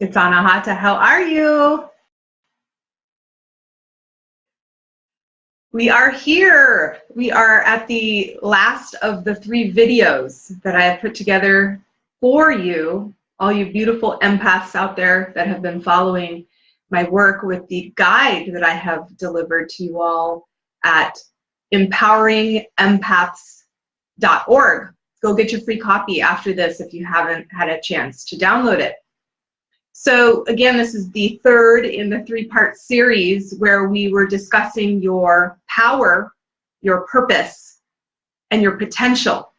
It's Anahata. How are you? We are here. We are at the last of the 3 videos that I have put together for you, all you beautiful empaths out there that have been following my work with the guide that I have delivered to you all at empoweringempaths.org. Go get your free copy after this if you haven't had a chance to download it. So again, this is the 3rd in the 3-part series where we were discussing your power, your purpose, and your potential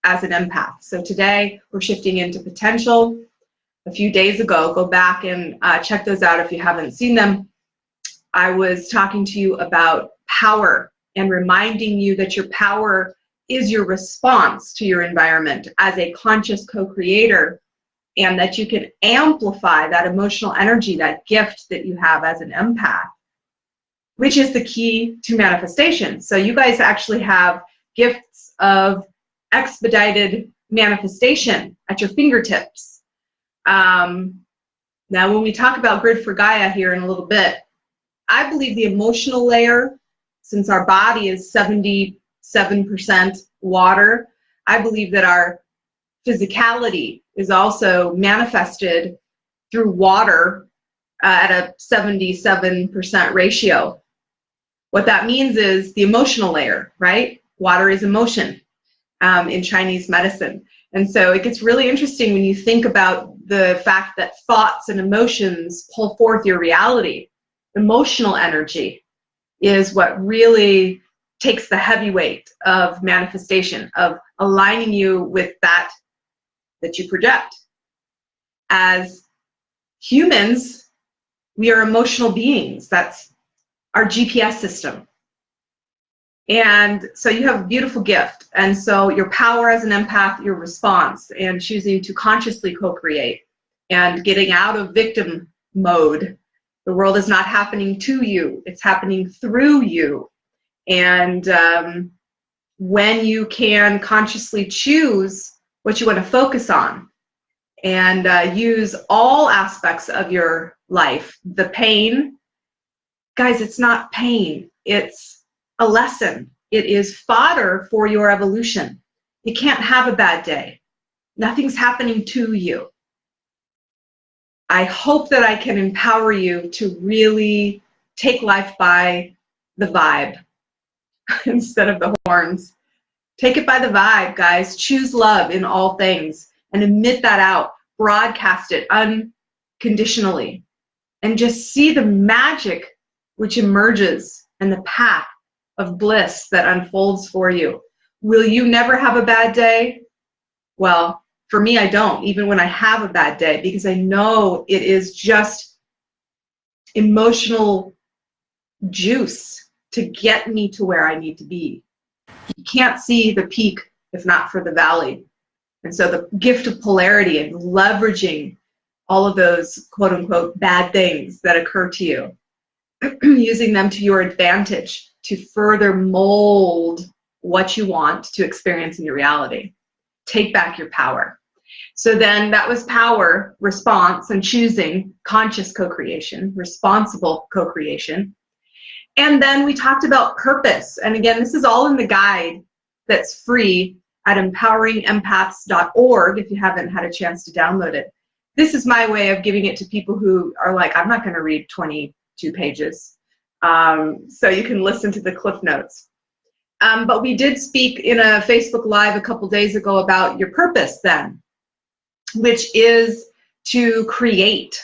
as an empath. So today we're shifting into potential. A few days ago, go back and check those out if you haven't seen them. I was talking to you about power and reminding you that your power is your response to your environment as a conscious co-creator, and that you can amplify that emotional energy, that gift that you have as an empath, which is the key to manifestation. So you guys actually have gifts of expedited manifestation at your fingertips. Now, when we talk about Grid for Gaia here in a little bit, I believe the emotional layer, since our body is 77% water, I believe that our physicality is also manifested through water at a 77% ratio. What that means is the emotional layer, right? Water is emotion in Chinese medicine. And so it gets really interesting when you think about the fact that thoughts and emotions pull forth your reality. Emotional energy is what really takes the heavy weight of manifestation, of aligning you with that you project. As humans, we are emotional beings. That's our GPS system. And so you have a beautiful gift. And so your power as an empath, your response, and choosing to consciously co-create and getting out of victim mode. The world is not happening to you. It's happening through you. And when you can consciously choose what you want to focus on and use all aspects of your life. The pain, guys, it's not pain. It's a lesson. It is fodder for your evolution. You can't have a bad day. Nothing's happening to you. I hope that I can empower you to really take life by the vibe instead of the horns. Take it by the vibe, guys. Choose love in all things and emit that out. Broadcast it unconditionally. And just see the magic which emerges and the path of bliss that unfolds for you. Will you never have a bad day? Well, for me, I don't, even when I have a bad day, because I know it is just emotional juice to get me to where I need to be. You can't see the peak if not for the valley. And so the gift of polarity and leveraging all of those quote unquote bad things that occur to you, using them to your advantage to further mold what you want to experience in your reality. Take back your power. So then that was power, response, and choosing conscious co-creation, responsible co-creation. And then we talked about purpose. And again, this is all in the guide that's free at empoweringempaths.org if you haven't had a chance to download it. This is my way of giving it to people who are like, I'm not going to read 22 pages. So you can listen to the cliff notes. But we did speak in a Facebook Live a couple days ago about your purpose then, which is to create.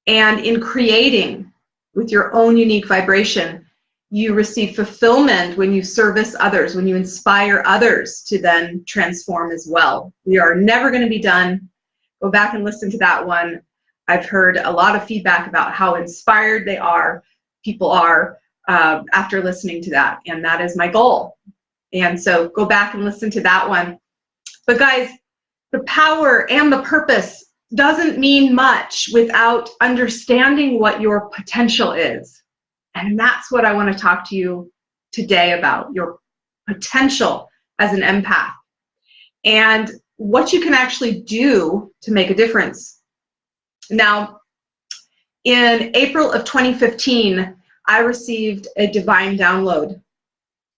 And in creating, with your own unique vibration, you receive fulfillment when you service others, when you inspire others to then transform as well. We are never going to be done. Go back and listen to that one. I've heard a lot of feedback about how inspired people are after listening to that, and that is my goal. And so go back and listen to that one. But guys, the power and the purpose doesn't mean much without understanding what your potential is. And that's what I want to talk to you today about, your potential as an empath and what you can actually do to make a difference Now, in April of 2015, I received a divine download.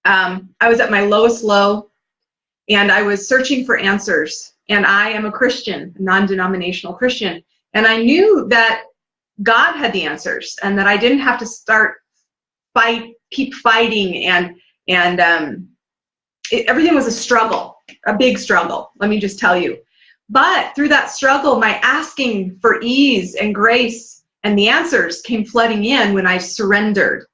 I was at my lowest low, and I was searching for answers. And I am a Christian, non-denominational Christian. And I knew that God had the answers, and that I didn't have to keep fighting, and everything was a struggle, a big struggle, let me just tell you. But through that struggle, my asking for ease and grace and the answers came flooding in when I surrendered.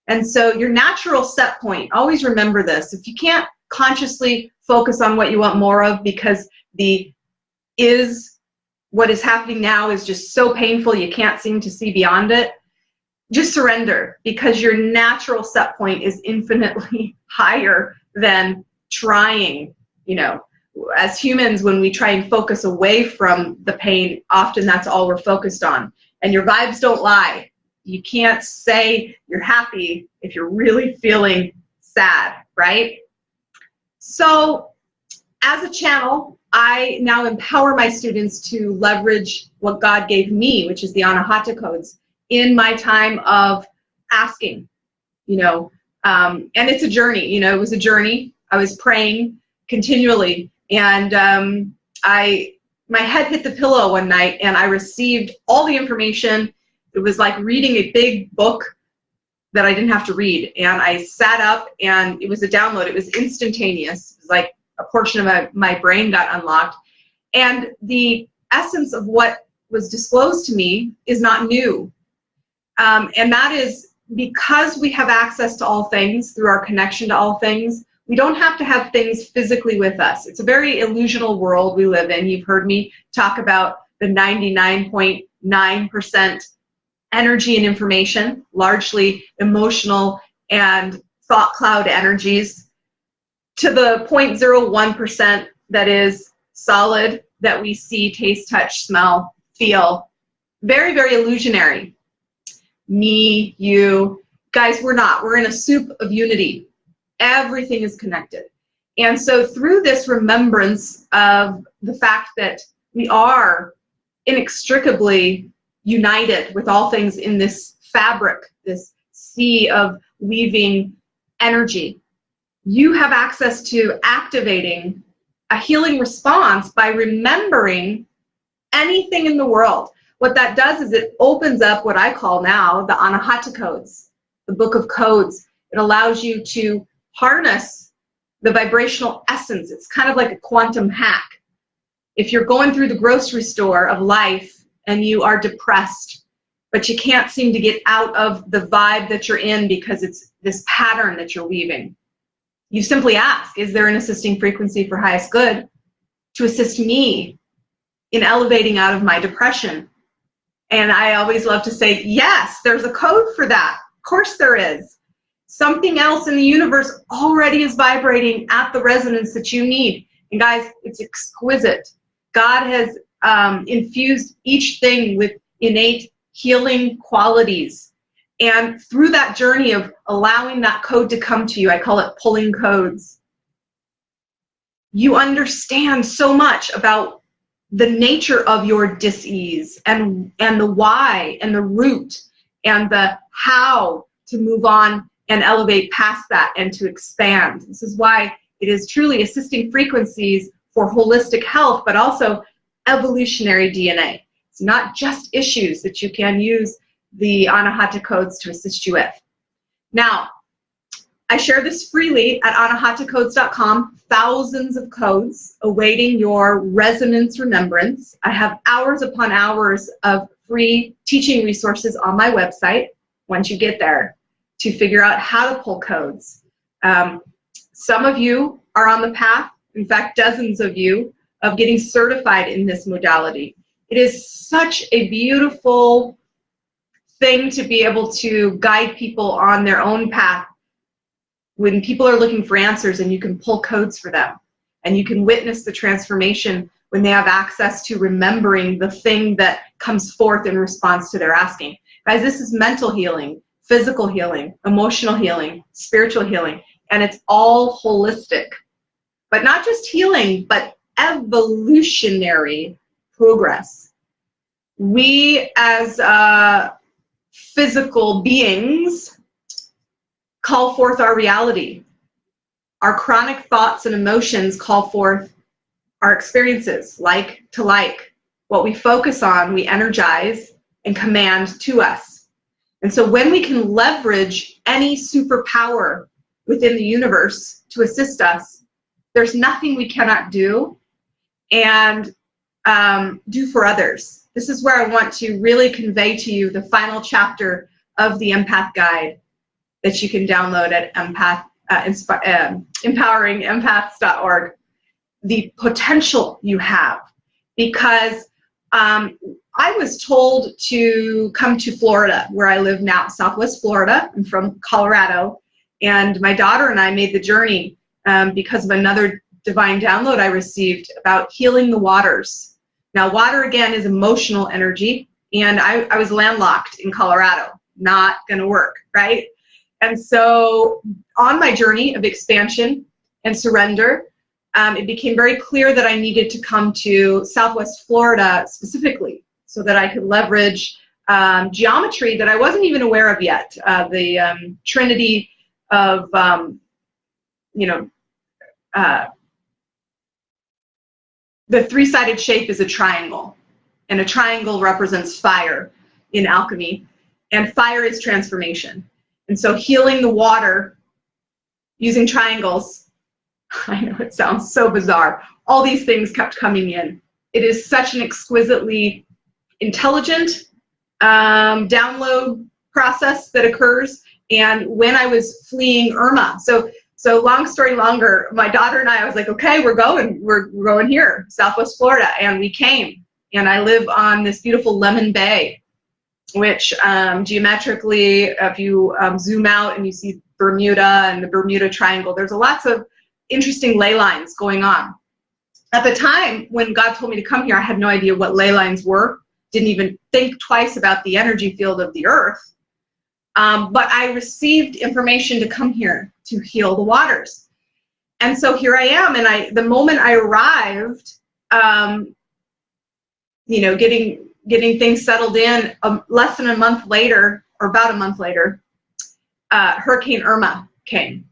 And so your natural set point, always remember this, if you can't consciously focus on what you want more of because what is happening now is just so painful you can't seem to see beyond it, just surrender, because your natural set point is infinitely higher than trying. You know, as humans, when we try and focus away from the pain, often that's all we're focused on. And your vibes don't lie. You can't say you're happy if you're really feeling sad, right? So as a channel, I now empower my students to leverage what God gave me, which is the Anahata codes, in my time of asking, you know, and it's a journey, you know, it was a journey. I was praying continually, and my head hit the pillow one night, and I received all the information. It was like reading a big book that I didn't have to read, and I sat up, and it was a download. It was instantaneous. It was like a portion of my brain got unlocked, and the essence of what was disclosed to me is not new. And that is because we have access to all things through our connection to all things. We don't have to have things physically with us. It's a very illusional world we live in. You've heard me talk about the 99.9% energy and information, largely emotional and thought cloud energies, to the 0.01% that is solid, that we see, taste, touch, smell, feel. Very, very illusionary. Me, you, guys, we're not. We're in a soup of unity. Everything is connected. And so through this remembrance of the fact that we are inextricably united with all things in this fabric, this sea of weaving energy, you have access to activating a healing response by remembering anything in the world. What that does is it opens up what I call now the Anahata codes, the book of codes. It allows you to harness the vibrational essence. It's kind of like a quantum hack. If you're going through the grocery store of life and you are depressed, but you can't seem to get out of the vibe that you're in because it's this pattern that you're weaving, you simply ask, is there an assisting frequency for highest good to assist me in elevating out of my depression? And I always love to say, yes, there's a code for that. Of course there is. Something else in the universe already is vibrating at the resonance that you need. And guys, it's exquisite. God has infused each thing with innate healing qualities. And through that journey of allowing that code to come to you, I call it pulling codes, you understand so much about the nature of your dis-ease and the why and the root and the how to move on and elevate past that and to expand. This is why it is truly assisting frequencies for holistic health, but also evolutionary DNA. It's not just issues that you can use the Anahata codes to assist you with. Now, I share this freely at anahatacodes.com, thousands of codes awaiting your resonance remembrance. I have hours upon hours of free teaching resources on my website once you get there to figure out how to pull codes. Some of you are on the path, in fact, dozens of you, of getting certified in this modality. It is such a beautiful thing to be able to guide people on their own path when people are looking for answers, and you can pull codes for them, and you can witness the transformation when they have access to remembering the thing that comes forth in response to their asking. Guys, this is mental healing, physical healing, emotional healing, spiritual healing, and it's all holistic. But not just healing, but evolutionary progress. We as physical beings call forth our reality. Our chronic thoughts and emotions call forth our experiences, like to like. What we focus on, we energize and command to us. And so when we can leverage any superpower within the universe to assist us, there's nothing we cannot do and do for others. This is where I want to really convey to you the final chapter of the Empath Guide that you can download at empoweringempaths.org. The potential you have, because I was told to come to Florida, where I live now, Southwest Florida. I'm from Colorado, and my daughter and I made the journey because of another divine download I received about healing the waters. Now, water, again, is emotional energy, and I was landlocked in Colorado. Not going to work, right? And so on my journey of expansion and surrender, it became very clear that I needed to come to Southwest Florida specifically so that I could leverage geometry that I wasn't even aware of yet. The trinity of, the three-sided shape is a triangle, and a triangle represents fire in alchemy, and fire is transformation. And so healing the water using triangles, I know it sounds so bizarre, all these things kept coming in. It is such an exquisitely intelligent download process that occurs. And when I was fleeing Irma, so long story longer, my daughter and I was like, okay, we're going here, Southwest Florida. And we came, and I live on this beautiful Lemon Bay, which geometrically, if you zoom out and you see Bermuda and the Bermuda Triangle, there's lots of interesting ley lines going on. At the time when God told me to come here, I had no idea what ley lines were, didn't even think twice about the energy field of the earth. But I received information to come here to heal the waters. And so here I am, and the moment I arrived, getting things settled in, less than a month later, or about a month later, Hurricane Irma came.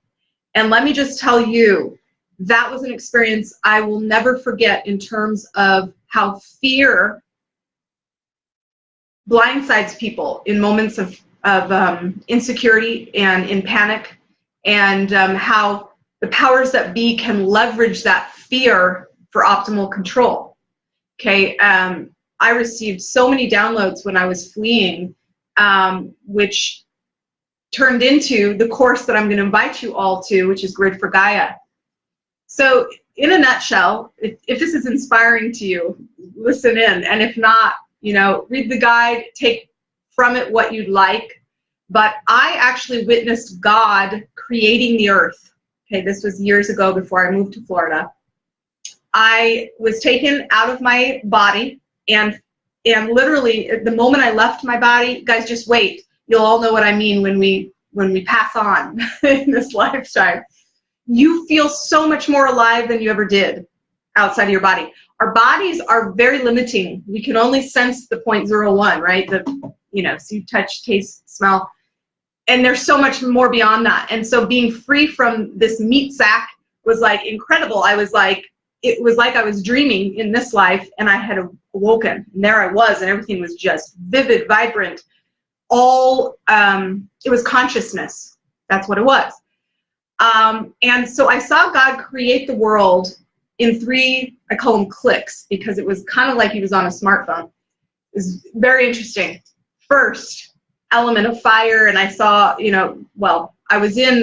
And let me just tell you, that was an experience I will never forget in terms of how fear blindsides people in moments of insecurity and in panic, and how the powers that be can leverage that fear for optimal control. Okay, I received so many downloads when I was fleeing, which turned into the course that I'm going to invite you all to, which is Grid for Gaia. So in a nutshell, if this is inspiring to you, listen in. And if not, read the guide, take from it what you'd like. But I actually witnessed God creating the earth. Okay, this was years ago before I moved to Florida. I was taken out of my body, and literally the moment I left my body, guys, just wait. You'll all know what I mean when we pass on in this lifetime. You feel so much more alive than you ever did outside of your body. Our bodies are very limiting. We can only sense the 0.01, right? See, touch, taste, smell. And there's so much more beyond that. And so being free from this meat sack was like incredible. It was like I was dreaming in this life, and I had awoken. And there I was, and everything was just vivid, vibrant. It was consciousness. That's what it was. And so I saw God create the world in 3, I call them clicks, because it was kind of like he was on a smartphone. It was very interesting. First element of fire, and I saw, I was in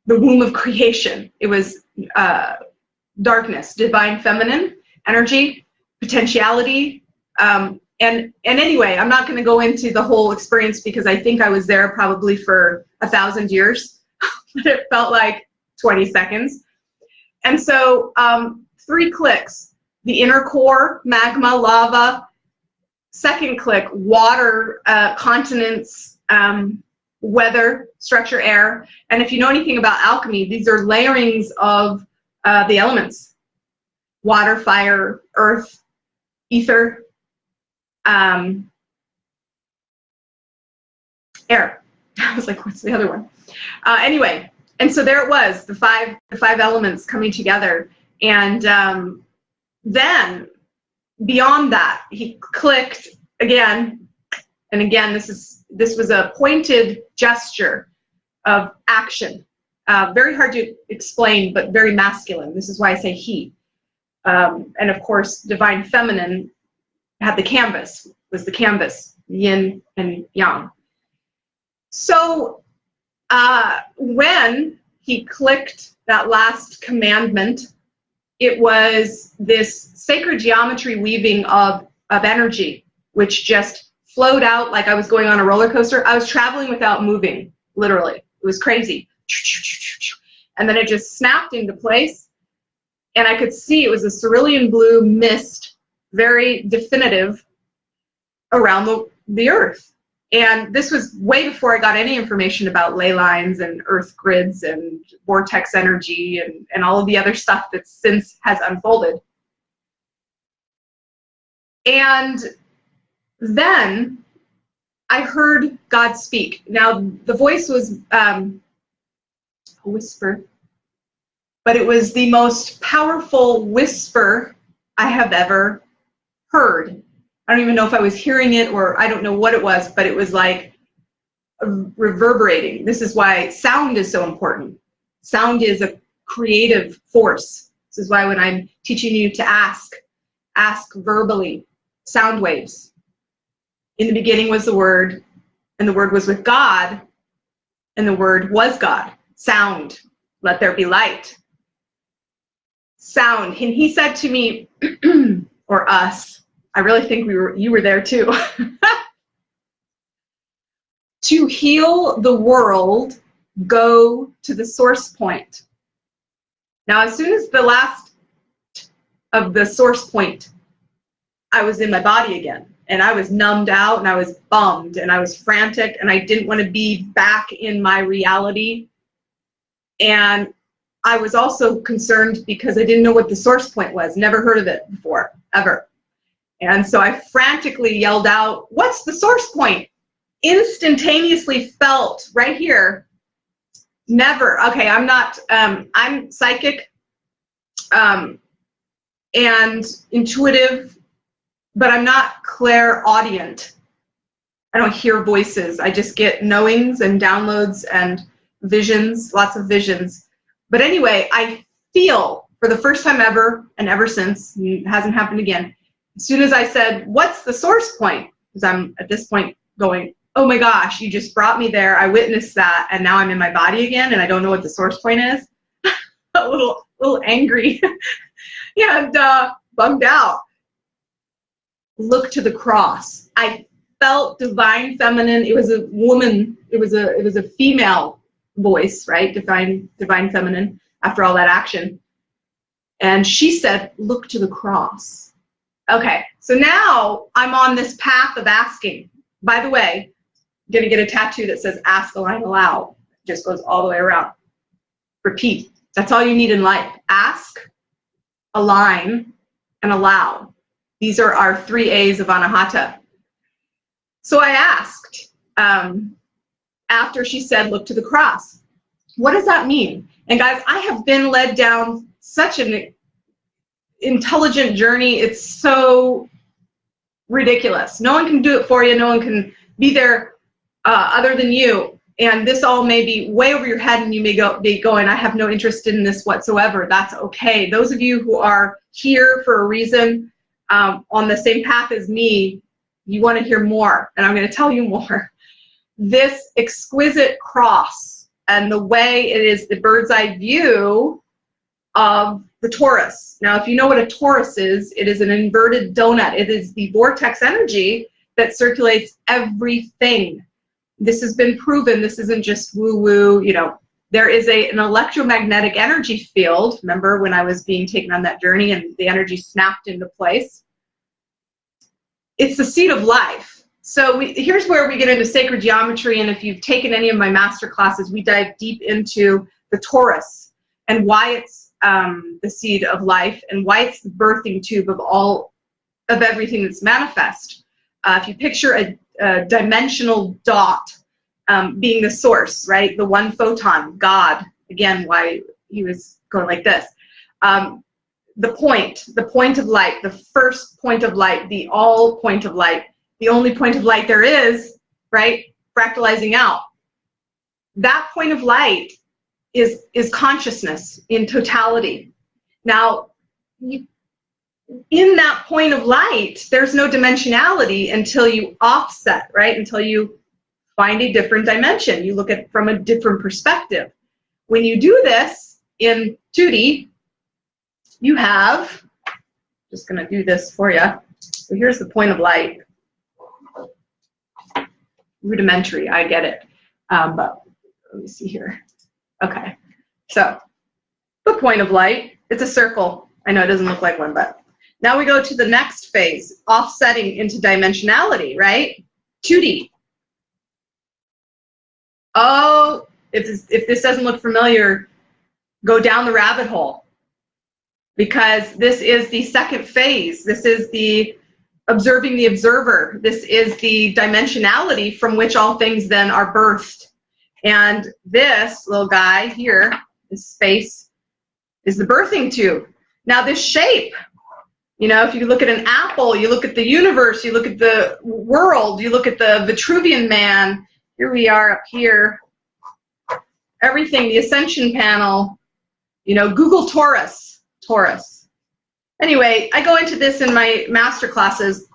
the womb of creation. It was darkness, divine feminine energy, potentiality. And anyway, I'm not going to go into the whole experience because I think I was there probably for 1,000 years, but it felt like 20 seconds. And so 3 clicks, the inner core, magma, lava. Second click, water, continents, weather, structure, air. And if you know anything about alchemy, these are layerings of the elements: water, fire, earth, ether, air. I was like, what's the other one? Anyway, and so there it was, the five elements coming together. And then beyond that, he clicked again and again. This was a pointed gesture of action. Very hard to explain, but very masculine. This is why I say he. And of course, divine feminine had the canvas, was the canvas, yin and yang. So when he clicked that last commandment, it was this sacred geometry weaving of energy, which just flowed out like I was going on a roller coaster. I was traveling without moving, literally. It was crazy. And then it just snapped into place, and I could see it was a cerulean blue mist, very definitive, around the earth. And this was way before I got any information about ley lines and earth grids and vortex energy and all of the other stuff that since has unfolded. And then I heard God speak. Now, the voice was a whisper, but it was the most powerful whisper I have ever heard. I don't even know if I was hearing it or I don't know what it was, but it was like reverberating. This is why sound is so important. Sound is a creative force. This is why when I'm teaching you to ask verbally, sound waves. In the beginning was the Word, and the Word was with God, and the Word was God. Sound, let there be light. Sound, and he said to me, or us, I really think you were there too. To heal the world, go to the source point. Now, as soon as the last of the source point, I was in my body again, and I was numbed out, and I was bummed, and I was frantic, and I didn't want to be back in my reality. And I was also concerned because I didn't know what the source point was. Never heard of it before, ever. And so I frantically yelled out, "What's the source point?" Instantaneously felt right here. Never. Okay, I'm not, I'm psychic and intuitive, but I'm not clairaudient. I don't hear voices. I just get knowings and downloads and visions, lots of visions. But anyway, I feel for the first time ever, and ever since, it hasn't happened again, as soon as I said, "What's the source point?" Because I'm at this point going, oh my gosh, you just brought me there. I witnessed that, and now I'm in my body again, and I don't know what the source point is. A little angry and bummed out. Look to the cross. I felt divine feminine. It was a woman. It was a female voice, right? Divine feminine. After all that action, and she said, "Look to the cross." Okay, so now I'm on this path of asking. By the way, I'm going to get a tattoo that says "Ask, Align, Allow." It just goes all the way around. Repeat. That's all you need in life. Ask, align, and allow. These are our 3 A's of Anahata. So I asked, after she said, "Look to the cross." What does that mean? And guys, I have been led down such an intelligent journey. It's so ridiculous. No one can do it for you. No one can be there other than you. And this all may be way over your head, and you may be going, "I have no interest in this whatsoever." That's okay. Those of you who are here for a reason, on the same path as me, you want to hear more, and I'm going to tell you more. This exquisite cross and the way it is the bird's eye view of the torus. Now, if you know what a torus is, it is an inverted donut. It is the vortex energy that circulates everything. This has been proven. This isn't just woo-woo. You know, there is an electromagnetic energy field. Remember when I was being taken on that journey and the energy snapped into place? It's the seed of life. So here's where we get into sacred geometry, and if you've taken any of my master classes, we dive deep into the torus and why it's the seed of life and why it's the birthing tube of all of everything that's manifest. If you picture a dimensional dot being the source, right? The one photon, God, again, why he was going like this. The point of light, the first point of light, the all point of light, the only point of light there is, right? Fractalizing out. That point of light is consciousness in totality. Now, in that point of light, there's no dimensionality until you offset, right? Until you find a different dimension. You look at it from a different perspective. When you do this in 2D, you have, just going to do this for you. So here's the point of light. Rudimentary, I get it. But let me see here. Okay, so the point of light, it's a circle. I know it doesn't look like one, but now we go to the next phase, offsetting into dimensionality, right? 2D. Oh, if this doesn't look familiar, go down the rabbit hole, because this is the second phase. This is the observing the observer. This is the dimensionality from which all things then are birthed. And this little guy here, this space, is the birthing tube. Now this shape, you know, if you look at an apple, you look at the universe, you look at the world, you look at the Vitruvian man, here we are up here, everything, the ascension panel, you know, Google torus. Anyway, I go into this in my master classes.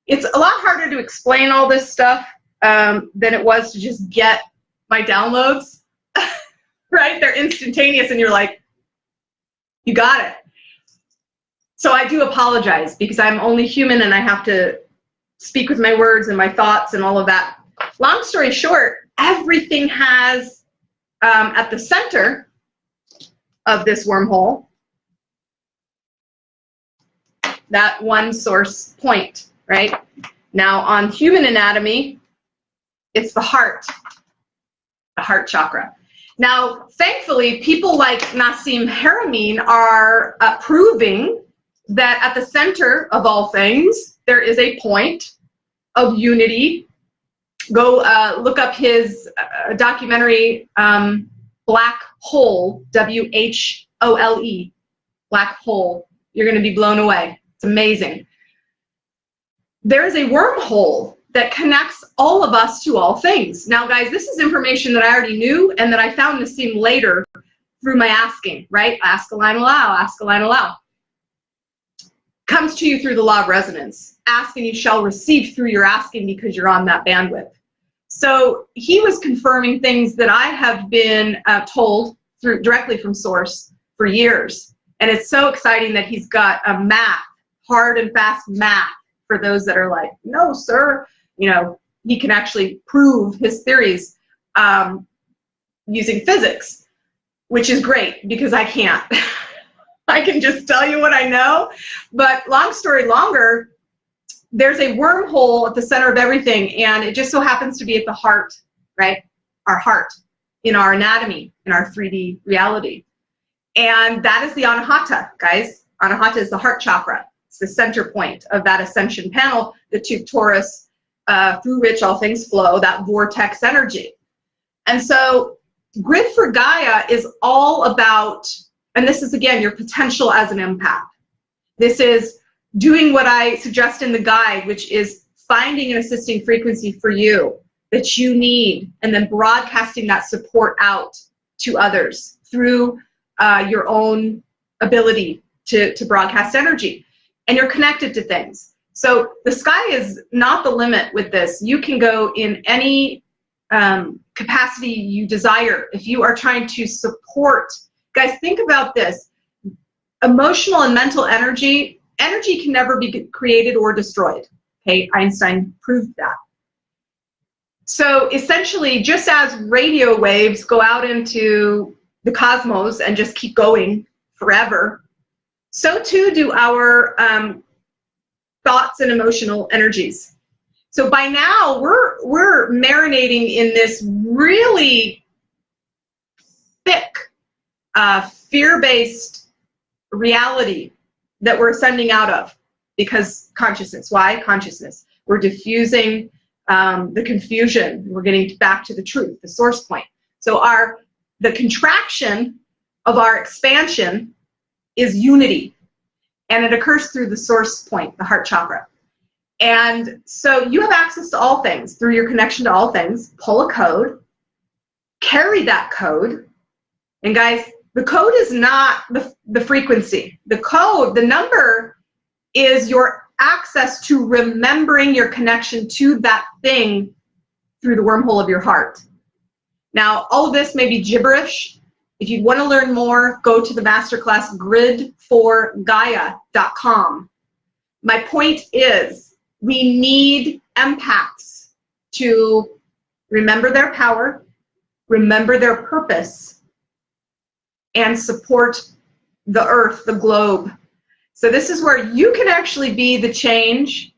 It's a lot harder to explain all this stuff than it was to just get my downloads, right? They're instantaneous and you're like, you got it. So I do apologize because I'm only human and I have to speak with my words and my thoughts and all of that. Long story short, everything has at the center of this wormhole that one source point, right? Now on human anatomy, it's the heart chakra. Now, thankfully, people like Nassim Haramein are proving that at the center of all things, there is a point of unity. Go look up his documentary, Black Hole, W-H-O-L-E, Black Hole. You're going to be blown away. It's amazing. There is a wormhole that connects all of us to all things. Now, guys, this is information that I already knew and that I found Nassim later through my asking, right? Ask, align, allow, ask, align, allow. Comes to you through the law of resonance. Ask and you shall receive through your asking because you're on that bandwidth. So he was confirming things that I have been told through directly from source for years. And it's so exciting that he's got a math, hard and fast math for those that are like, no, sir. You know, he can actually prove his theories using physics, which is great because I can't. I can just tell you what I know. But long story longer, there's a wormhole at the center of everything, and it just so happens to be at the heart, right? Our heart, in our anatomy, in our 3D reality. And that is the Anahata, guys. Anahata is the heart chakra. It's the center point of that ascension panel, the tube torus, through which all things flow, that vortex energy. And so Grid for Gaia is all about, and this is, again, your potential as an empath. This is doing what I suggest in the guide, which is finding an assisting frequency for you that you need, and then broadcasting that support out to others through your own ability to broadcast energy. And you're connected to things. So the sky is not the limit with this. You can go in any capacity you desire. If you are trying to support, guys, think about this. Emotional and mental energy can never be created or destroyed. Okay, Einstein proved that. So essentially, just as radio waves go out into the cosmos and just keep going forever, so too do our thoughts and emotional energies. So by now, we're marinating in this really thick, fear-based reality that we're ascending out of. because consciousness. Why? Consciousness. We're diffusing the confusion. We're getting back to the truth, the source point. So the contraction of our expansion is unity, and it occurs through the source point, the heart chakra. And so you have access to all things through your connection to all things. Pull a code, carry that code, and guys, the code is not the frequency. The code, the number, is your access to remembering your connection to that thing through the wormhole of your heart. Now, all of this may be gibberish. If you want to learn more, go to the masterclass grid4gaia.com. My point is, we need empaths to remember their power, remember their purpose, and support the earth, the globe. So this is where you can actually be the change.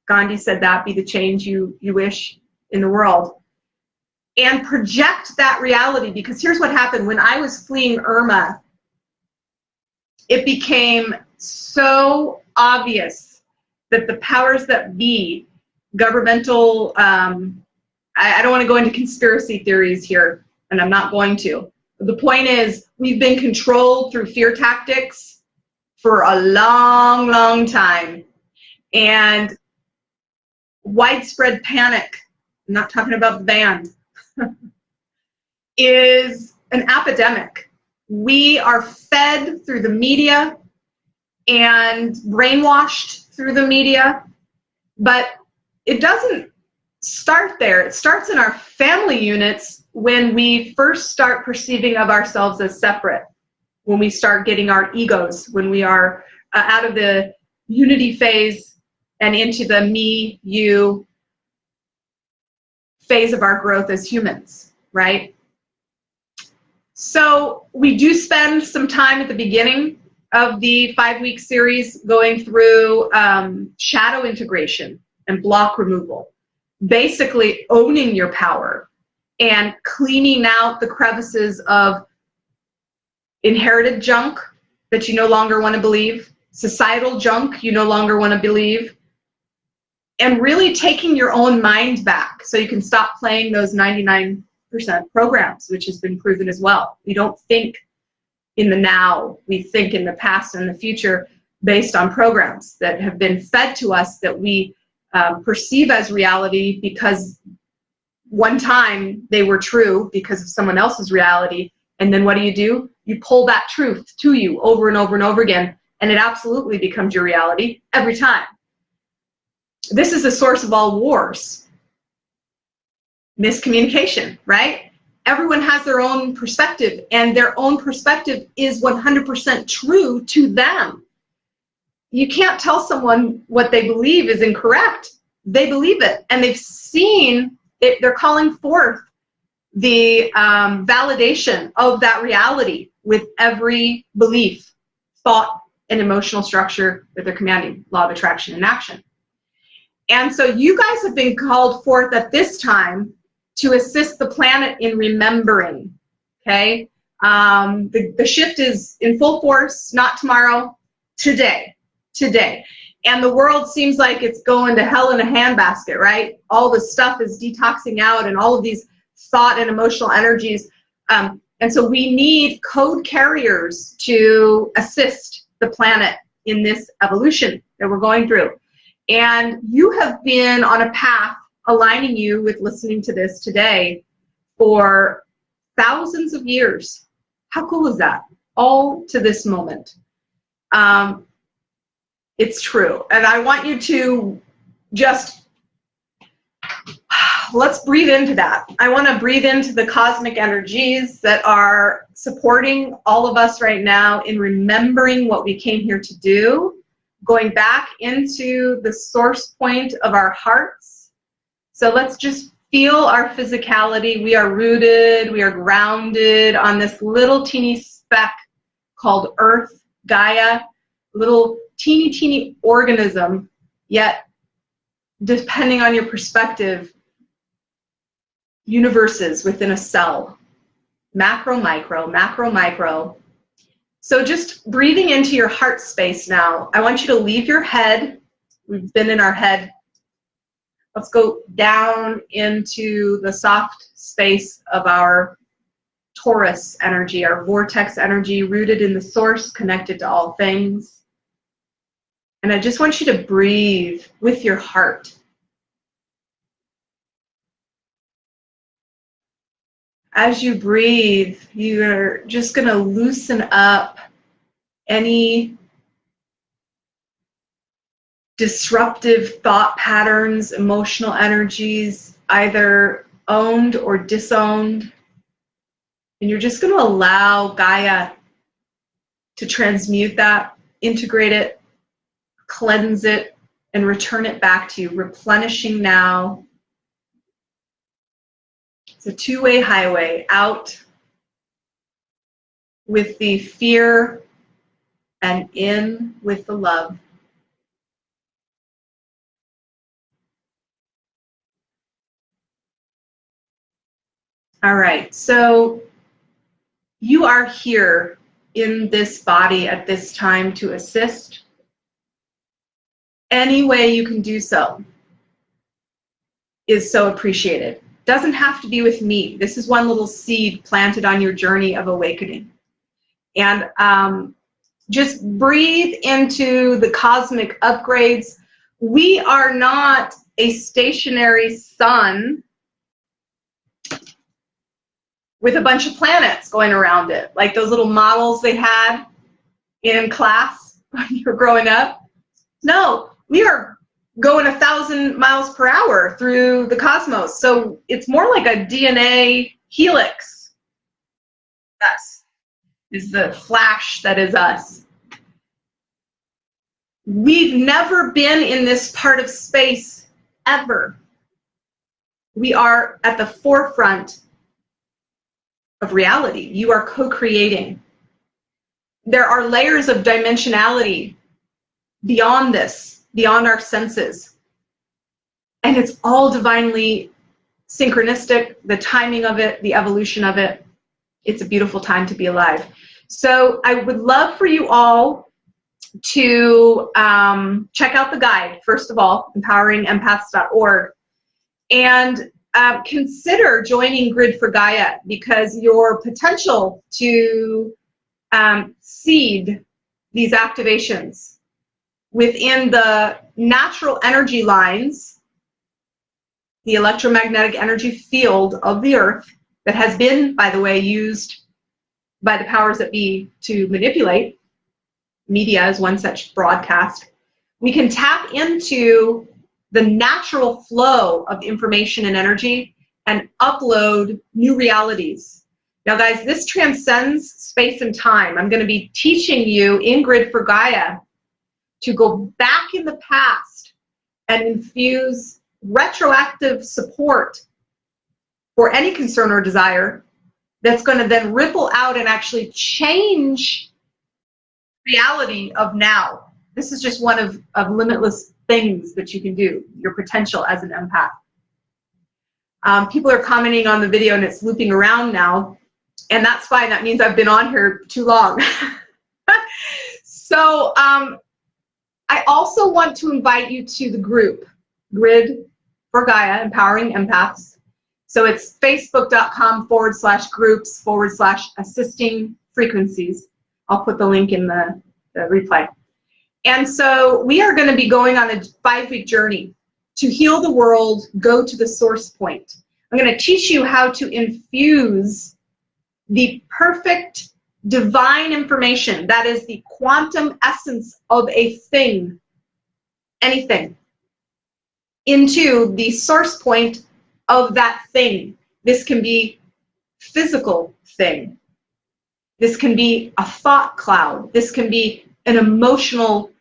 Gandhi said that, be the change you wish in the world. And project that reality, because here's what happened. When I was fleeing Irma, it became so obvious that the powers that be, governmental, I don't want to go into conspiracy theories here, and I'm not going to. The point is, we've been controlled through fear tactics for a long, long time. And widespread panic, I'm not talking about the band, is an epidemic. We are fed through the media and brainwashed through the media, but it doesn't start there. It starts in our family units when we first start perceiving of ourselves as separate, when we start getting our egos, when we are out of the unity phase and into the me, you phase of our growth as humans, right? So we do spend some time at the beginning of the 5-week series going through shadow integration and block removal, basically owning your power and cleaning out the crevices of inherited junk that you no longer want to believe, societal junk you no longer want to believe, and really taking your own mind back so you can stop playing those 99% programs, which has been proven as well. We don't think in the now, we think in the past and the future based on programs that have been fed to us that we perceive as reality because one time they were true because of someone else's reality, and then what do? You pull that truth to you over and over and over again, and it absolutely becomes your reality every time. This is the source of all wars. Miscommunication, right? Everyone has their own perspective, and their own perspective is 100% true to them. You can't tell someone what they believe is incorrect. They believe it, and they've seen it. They're calling forth the validation of that reality with every belief, thought, and emotional structure that they're commanding, law of attraction and action. And so you guys have been called forth at this time to assist the planet in remembering, okay? The shift is in full force, not tomorrow, today. And the world seems like it's going to hell in a handbasket, right? All this stuff is detoxing out and all of these thought and emotional energies. And so we need code carriers to assist the planet in this evolution that we're going through. And you have been on a path aligning you with listening to this today for thousands of years. How cool is that? All to this moment. It's true. And I want you to just, let's breathe into that. I want to breathe into the cosmic energies that are supporting all of us right now in remembering what we came here to do, going back into the source point of our hearts. So let's just feel our physicality. We are rooted, we are grounded on this little teeny speck called Earth, Gaia, little teeny organism, yet depending on your perspective, universes within a cell, macro, micro. So just breathing into your heart space now, I want you to leave your head We've been in our head. Let's go down into the soft space of our torus energy, our vortex energy, rooted in the source, connected to all things. And I just want you to breathe with your heart. As you breathe, you're just going to loosen up any disruptive thought patterns, emotional energies, either owned or disowned. And you're just going to allow Gaia to transmute that, integrate it, cleanse it, and return it back to you, replenishing now. It's a two-way highway, out with the fear and in with the love. All right, so you are here in this body at this time to assist. Any way you can do so is so appreciated. Doesn't have to be with me. This is one little seed planted on your journey of awakening. And just breathe into the cosmic upgrades. We are not a stationary sun with a bunch of planets going around it, like those little models they had in class when you were growing up. No, we are going 1,000 miles per hour through the cosmos. So it's more like a DNA helix. Us is the flash that is us. We've never been in this part of space ever. We are at the forefront of reality. You are co-creating. There are layers of dimensionality beyond this, beyond our senses. And it's all divinely synchronistic, the timing of it, the evolution of it. It's a beautiful time to be alive. So I would love for you all to check out the guide, first of all, empoweringempaths.org, and consider joining Grid for Gaia, because your potential to seed these activations within the natural energy lines, the electromagnetic energy field of the earth that has been, by the way, used by the powers that be to manipulate. Media is one such broadcast. We can tap into the natural flow of information and energy and upload new realities. Now, guys, this transcends space and time. I'm going to be teaching you in Grid for Gaia to go back in the past and infuse retroactive support for any concern or desire that's going to then ripple out and actually change reality of now. This is just one of limitless things that you can do, your potential as an empath. People are commenting on the video and it's looping around now, and that's fine. That means I've been on here too long. So I also want to invite you to the group, Grid for Gaia, Empowering Empaths. So it's facebook.com/groups/assisting frequencies. I'll put the link in the replay. And so we are going to be going on a 5-week journey to heal the world, go to the source point. I'm going to teach you how to infuse the perfect divine information, that is the quantum essence of a thing, anything, into the source point of that thing. This can be physical thing. This can be a thought cloud. This can be an emotional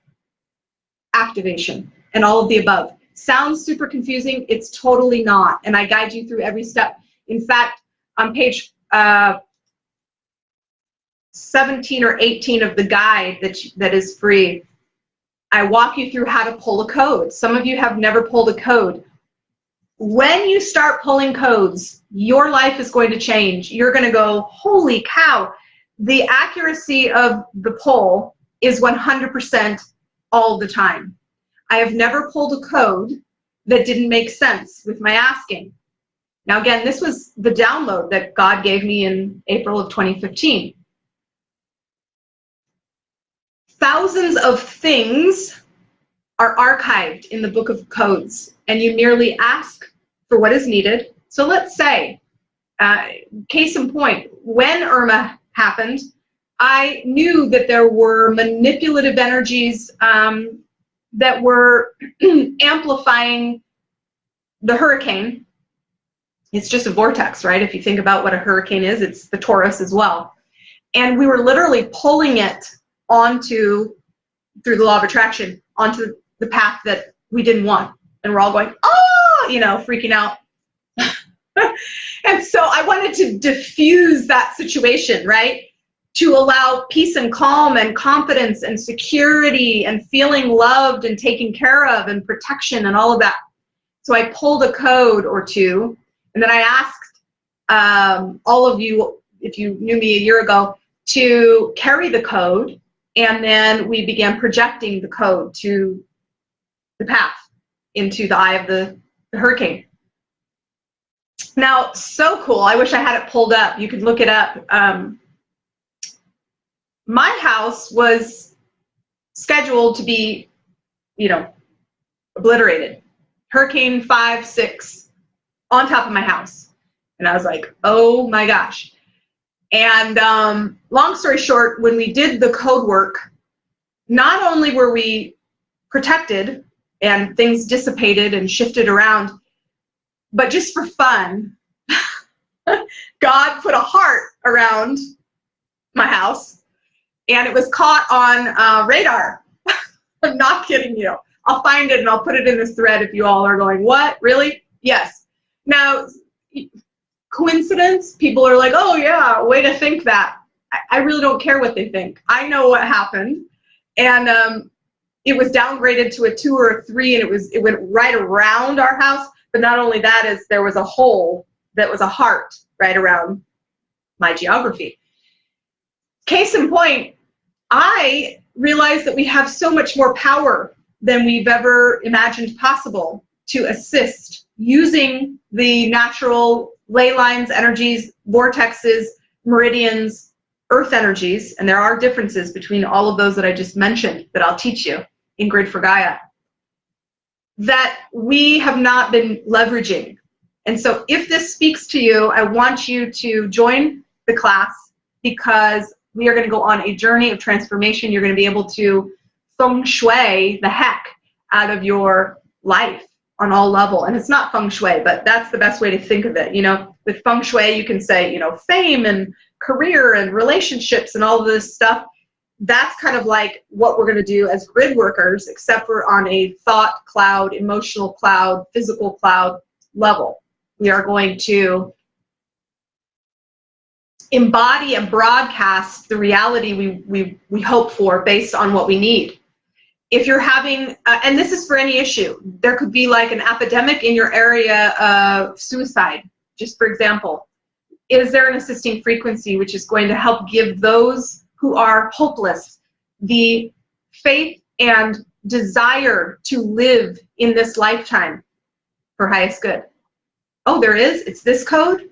activation, and all of the above. Sounds super confusing. It's totally not. And I guide you through every step. In fact, on page 17 or 18 of the guide that is free, I walk you through how to pull a code. Some of you have never pulled a code. When you start pulling codes, your life is going to change. You're going to go, holy cow. The accuracy of the pull is 100% all the time. I have never pulled a code that didn't make sense with my asking. Now, again, this was the download that God gave me in April of 2015. Thousands of things are archived in the book of codes, and you merely ask for what is needed. So let's say, case in point, when Irma happened, I knew that there were manipulative energies that were amplifying the hurricane. It's just a vortex, right? If you think about what a hurricane is, it's the torus as well. And we were literally pulling it onto, through the law of attraction, onto the path that we didn't want. And we're all going, oh, you know, freaking out. And so I wanted to diffuse that situation, right? To allow peace and calm and confidence and security and feeling loved and taken care of and protection and all of that. So I pulled a code or two, and then I asked all of you, if you knew me a year ago, to carry the code, and then we began projecting the code to the path into the eye of the hurricane. Now, so cool. I wish I had it pulled up. You could look it up. My house was scheduled to be, you know, obliterated. Hurricane 5, 6 on top of my house. And I was like, oh my gosh. And long story short, when we did the code work, not only were we protected and things dissipated and shifted around, but just for fun, God put a heart around my house, and it was caught on radar. I'm not kidding you. I'll find it and I'll put it in this thread if you all are going, what? Really? Yes. Now, coincidence? People are like, oh yeah, way to think that. I really don't care what they think. I know what happened. And it was downgraded to a 2 or a 3, and it went right around our house. But not only that, is there was a hole that was a heart right around my geography. Case in point, I realized that we have so much more power than we've ever imagined possible to assist using the natural ley lines, energies, vortexes, meridians, earth energies, and there are differences between all of those that I just mentioned that I'll teach you in Grid for Gaia, that we have not been leveraging. And so if this speaks to you, I want you to join the class, because we are going to go on a journey of transformation. You're going to be able to feng shui the heck out of your life on all level. And it's not feng shui, but that's the best way to think of it. You know, with feng shui, you can say, you know, fame and career and relationships and all of this stuff. That's kind of like what we're going to do as grid workers, except for on a thought cloud, emotional cloud, physical cloud level. We are going to embody and broadcast the reality we hope for based on what we need. If you're having, and this is for any issue, there could be like an epidemic in your area of suicide, just for example. Is there an assisting frequency which is going to help give those who are hopeless the faith and desire to live in this lifetime for highest good? Oh, there is? It's this code?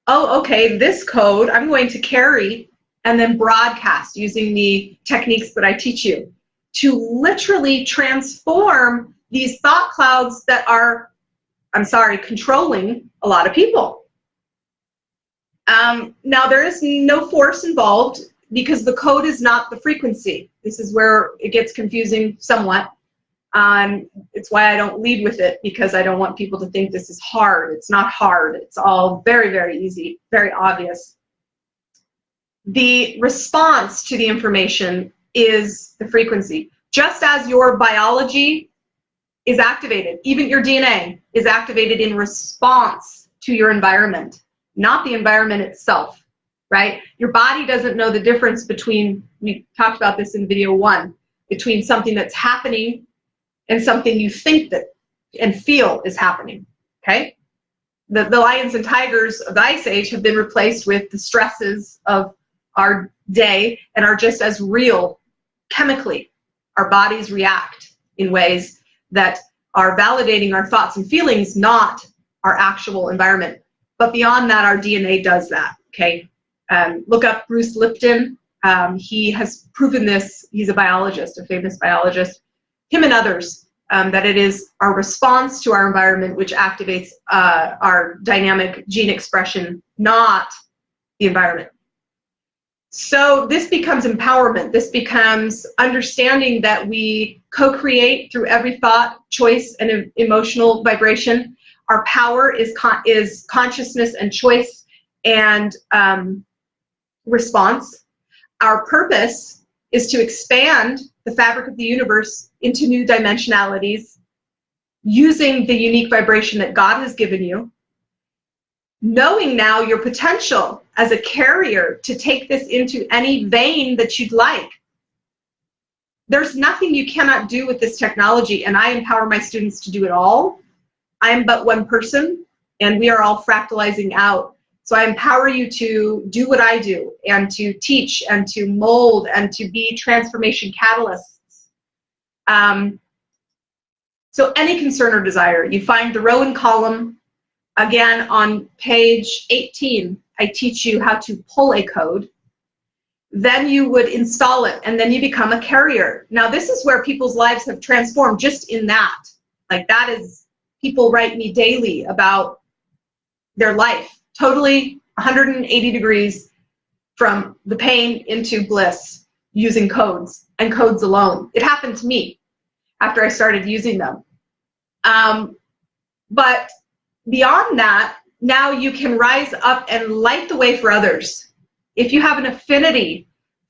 Oh, okay, this code I'm going to carry and then broadcast using the techniques that I teach you to literally transform these thought clouds that are, I'm sorry, controlling a lot of people. Now, there is no force involved because the code is not the frequency. This is where it gets confusing somewhat. It's why I don't lead with it, because I don't want people to think this is hard. It's not hard. It's all very, very easy, very obvious. The response to the information is the frequency. Just as your biology is activated, even your DNA is activated in response to your environment, not the environment itself, right? Your body doesn't know the difference between, we talked about this in video 1, between something that's happening and something you think that and feel is happening, okay? The lions and tigers of the Ice Age have been replaced with the stresses of our day and are just as real chemically. Our bodies react in ways that are validating our thoughts and feelings, not our actual environment. But beyond that, our DNA does that, okay? Look up Bruce Lipton. He has proven this. He's a biologist, a famous biologist, him and others, that it is our response to our environment which activates our dynamic gene expression, not the environment. So this becomes empowerment. This becomes understanding that we co-create through every thought, choice, and emotional vibration. Our power is consciousness and choice and response. Our purpose is to expand the fabric of the universe into new dimensionalities using the unique vibration that God has given you. Knowing now your potential as a carrier to take this into any vein that you'd like. There's nothing you cannot do with this technology, and I empower my students to do it all. I am but one person, and we are all fractalizing out. So I empower you to do what I do, and to teach, and to mold, and to be transformation catalysts. So any concern or desire, you find the row and column. Again, on page 18, I teach you how to pull a code. Then you would install it, and then you become a carrier. Now, this is where people's lives have transformed just in that. Like, that is, people write me daily about their life. Totally 180 degrees from the pain into bliss using codes and codes alone. It happened to me after I started using them. But beyond that, now you can rise up and light the way for others. If you have an affinity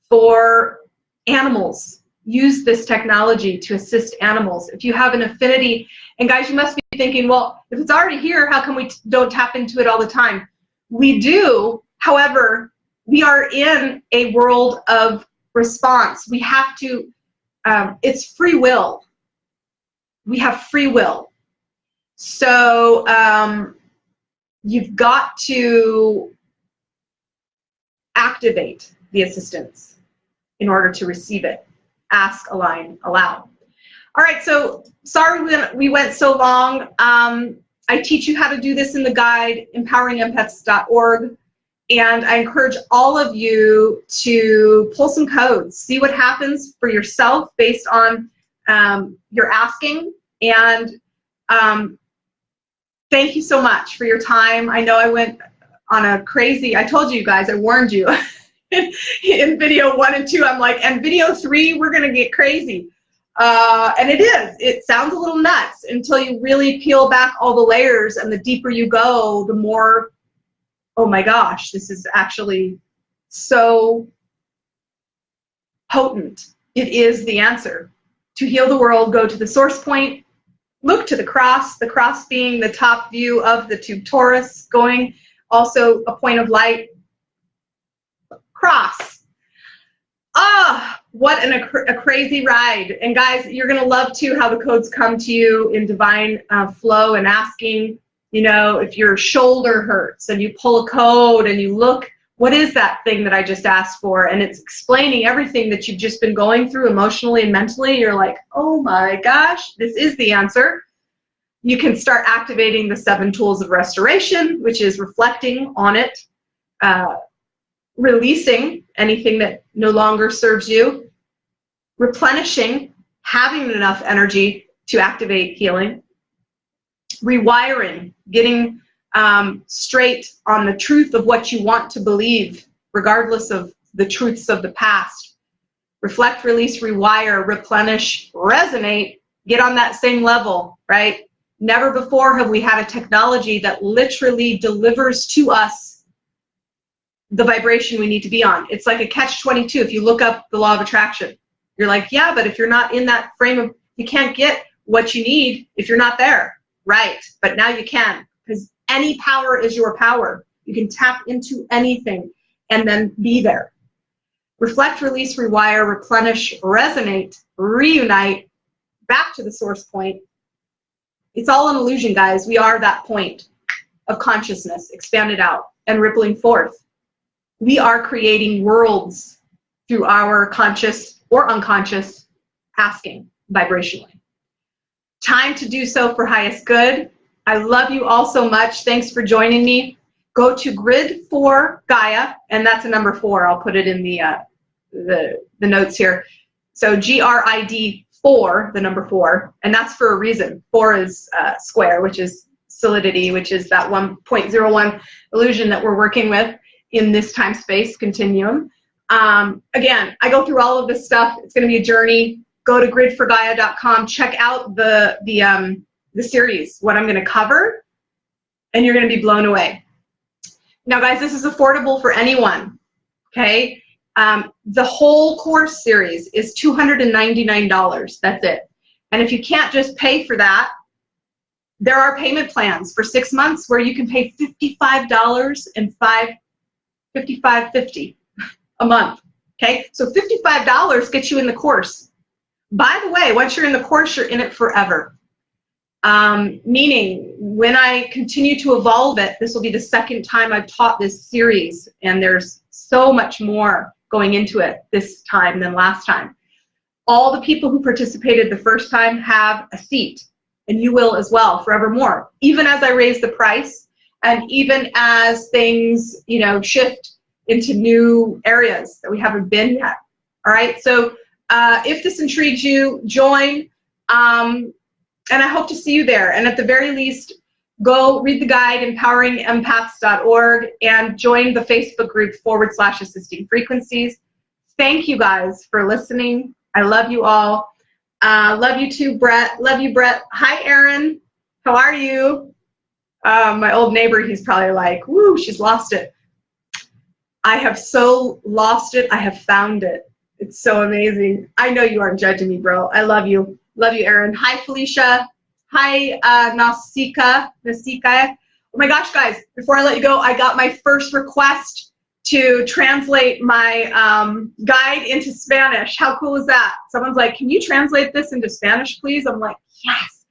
for animals, use this technology to assist animals. If you have an affinity, and guys, you must be thinking, well, if it's already here, how come we don't tap into it all the time? We do. However, we are in a world of response. We have to, it's free will. We have free will. So you've got to activate the assistance in order to receive it. Ask, align, allow. All right, so sorry we went so long. I teach you how to do this in the guide, empoweringempaths.org, and I encourage all of you to pull some codes, see what happens for yourself based on your asking, and thank you so much for your time. I know I went on a crazy, I told you guys, I warned you. In video 1 and 2, I'm like, and video 3, we're gonna get crazy. And it is. It sounds a little nuts until you really peel back all the layers, and the deeper you go, the more, oh my gosh, this is actually so potent. It is the answer. To heal the world, go to the source point, look to the cross being the top view of the tube torus, going also a point of light, cross. Ah, what a crazy ride. And guys, you're gonna love too how the codes come to you in divine flow, and asking, you know, if your shoulder hurts and you pull a code and you look, what is that thing that I just asked for? And it's explaining everything that you've just been going through emotionally and mentally. You're like, oh my gosh, this is the answer. You can start activating the 7 tools of restoration, which is reflecting on it, releasing anything that no longer serves you, replenishing, having enough energy to activate healing, rewiring, getting straight on the truth of what you want to believe, regardless of the truths of the past. Reflect, release, rewire, replenish, resonate, get on that same level, right? Never before have we had a technology that literally delivers to us the vibration we need to be on. It's like a catch-22. If you look up the law of attraction, you're like, yeah, but if you're not in that frame of, you can't get what you need if you're not there. Right, but now you can, because any power is your power. You can tap into anything and then be there. Reflect, release, rewire, replenish, resonate, reunite, back to the source point. It's all an illusion, guys. We are that point of consciousness, expanded out and rippling forth. We are creating worlds through our conscious or unconscious asking vibrationally. Time to do so for highest good. I love you all so much. Thanks for joining me. Go to Grid for Gaia, and that's a number 4. I'll put it in the notes here. So GRID 4, the number 4, and that's for a reason. 4 is square, which is solidity, which is that 1.01 illusion that we're working with in this time-space continuum. Again, I go through all of this stuff. It's going to be a journey. Go to gridforgaia.com. Check out the series, what I'm going to cover, and you're going to be blown away. Now, guys, this is affordable for anyone, okay? The whole course series is $299. That's it. And if you can't just pay for that, there are payment plans for 6 months where you can pay $55 and $55.50 a month, okay? So $55 gets you in the course. By the way, once you're in the course, you're in it forever. Meaning, when I continue to evolve it, this will be the 2nd time I've taught this series, and there's so much more going into it this time than last time. All the people who participated the first time have a seat, and you will as well forevermore, even as I raise the price and even as things, you know, shift into new areas that we haven't been yet. All right, so if this intrigues you, join, and I hope to see you there. And at the very least, go read the guide, empoweringempaths.org, and join the Facebook group /assisting frequencies. Thank you guys for listening. I love you all. Love you too, Brett. Love you, Brett. Hi, Aaron. How are you? My old neighbor, he's probably like, woo, she's lost it. I have so lost it. I have found it. It's so amazing. I know you aren't judging me, bro. I love you. Love you, Aaron. Hi, Felicia. Hi, Nasika. Oh my gosh, guys, before I let you go, I got my first request to translate my guide into Spanish. How cool is that? Someone's like, can you translate this into Spanish, please? I'm like, yes.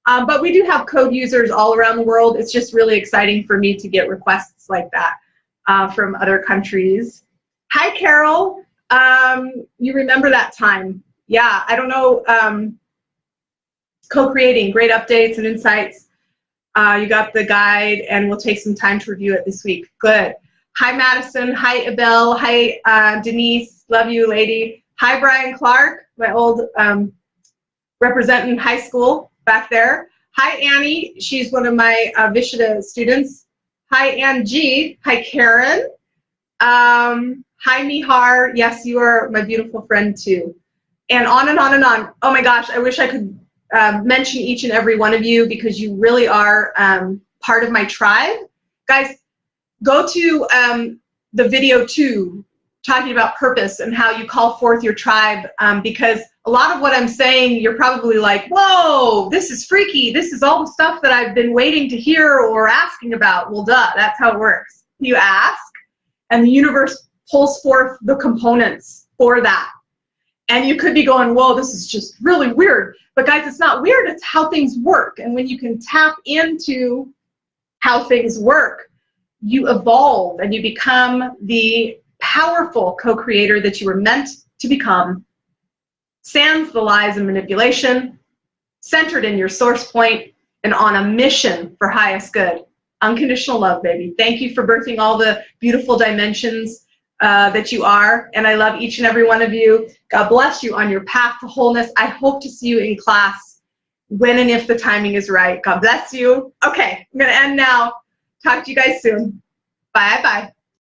But we do have code users all around the world. It's just really exciting for me to get requests like that from other countries. Hi, Carol. You remember that time. Yeah, I don't know. Co-creating, great updates and insights. You got the guide, and we'll take some time to review it this week. Good. Hi, Madison. Hi, Abel. Hi, Denise. Love you, lady. Hi, Brian Clark, my old representing high school back there. Hi, Annie. She's one of my Vishada students. Hi, Ann G. Hi, Karen. Hi, Mihar. Yes, you are my beautiful friend, too. And on and on and on. Oh, my gosh. I wish I could mention each and every one of you, because you really are part of my tribe. Guys, go to the video 2 talking about purpose and how you call forth your tribe, because a lot of what I'm saying, you're probably like, whoa, this is freaky. This is all the stuff that I've been waiting to hear or asking about. Well, duh, that's how it works. You ask, and the universe pulls forth the components for that. And you could be going, whoa, this is just really weird. But guys, it's not weird, it's how things work. And when you can tap into how things work, you evolve and you become the powerful co-creator that you were meant to become, sans the lies and manipulation, centered in your source point, and on a mission for highest good. Unconditional love, baby. Thank you for birthing all the beautiful dimensions that you are, and I love each and every one of you. God bless you on your path to wholeness. I hope to see you in class when and if the timing is right. God bless you. Okay, I'm going to end now. Talk to you guys soon. Bye-bye.